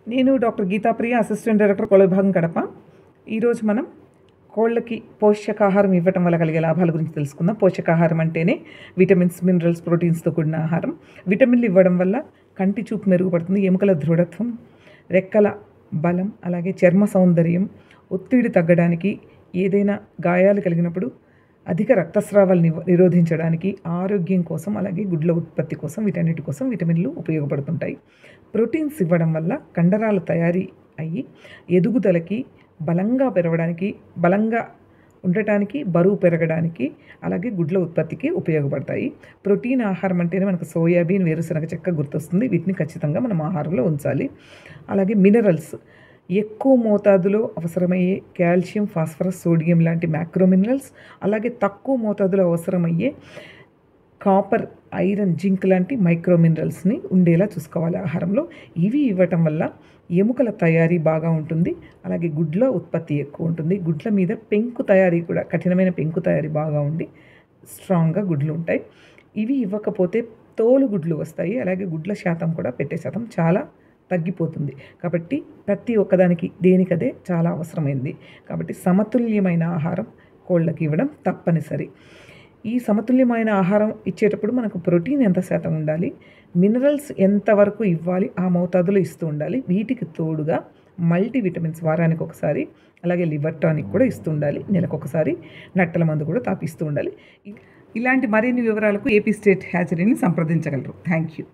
నేను doctor గీతాప్రియ, assistant director కోళ్ళ విభాగం కడప. ఈరోజు మనం కోళ్ళకి పోషకాహారం ఇవ్వటం వల్ల కలిగే లాభాల గురించి తెలుసుకుందాం. పోషకాహారం అంటేనే విటమిన్స్, మినరల్స్, ప్రోటీన్స్తో కూడిన ఆహారం. విటమిన్లు ఇవ్వడం వల్ల కంటి చూపు మెరుగుపడుతుంది, ఎముకల దృఢత్వం, రెక్కల బలం, అలాగే చర్మ సౌందర్యం, ఒత్తిడి తగ్గడానికి, ఏదైనా గాయాలు కలిగినప్పుడు అధిక రక్తస్రావాలు నిరోధించడానికి, ఆరోగ్యం కోసం, అలాగే గుడ్ల ఉత్పత్తి కోసం, వీటన్నిటి కోసం విటమిన్లు ఉపయోగపడుతుంటాయి. ప్రోటీన్స్ ఇవ్వడం వల్ల కండరాలు తయారీ అయ్యి ఎదుగుదలకి, బలంగా పెరగడానికి, బలంగా ఉండటానికి, బరువు పెరగడానికి, అలాగే గుడ్ల ఉత్పత్తికి ఉపయోగపడతాయి. ప్రోటీన్ ఆహారం అంటేనే మనకు సోయాబీన్, వేరుశనగ చెక్క గుర్తొస్తుంది. వీటిని ఖచ్చితంగా మనం ఆహారంలో ఉంచాలి. అలాగే మినరల్స్ ఎక్కువ మోతాదులో అవసరమయ్యే కాల్షియం, ఫాస్ఫరస్, సోడియం లాంటి మ్యాక్రో మినరల్స్, అలాగే తక్కువ మోతాదులో అవసరమయ్యే కాపర్, ఐరన్, జింక్ లాంటి మైక్రో మినరల్స్ని ఉండేలా చూసుకోవాలి ఆహారంలో. ఇవి ఇవ్వటం వల్ల ఎముకల తయారీ బాగా ఉంటుంది, అలాగే గుడ్ల ఉత్పత్తి ఎక్కువ ఉంటుంది. గుడ్ల మీద పెంకు తయారీ కూడా, కఠినమైన పెంకు తయారీ బాగా ఉండి స్ట్రాంగ్గా గుడ్లు ఉంటాయి. ఇవి ఇవ్వకపోతే తోలు గుడ్లు వస్తాయి, అలాగే గుడ్ల శాతం కూడా, పెట్టే శాతం చాలా తగ్గిపోతుంది. కాబట్టి ప్రతి ఒక్కదానికి దేనికదే చాలా అవసరమైంది. కాబట్టి సమతుల్యమైన ఆహారం కోళ్ళకి ఇవ్వడం తప్పనిసరి. ఈ సమతుల్యమైన ఆహారం ఇచ్చేటప్పుడు మనకు ప్రోటీన్ ఎంత శాతం ఉండాలి, మినరల్స్ ఎంతవరకు ఇవ్వాలి, ఆ మోతాదులో ఇస్తూ ఉండాలి. వీటికి తోడుగా మల్టీవిటమిన్స్ వారానికి ఒకసారి, అలాగే లివర్ టానిక్ కూడా ఇస్తూ ఉండాలి. నెలకొకసారి నట్టల మందు కూడా తాపిస్తూ ఉండాలి. ఇలాంటి మరిన్ని వివరాలకు ఏపీ స్టేట్ హ్యాచరీని సంప్రదించగలరు. Thank you.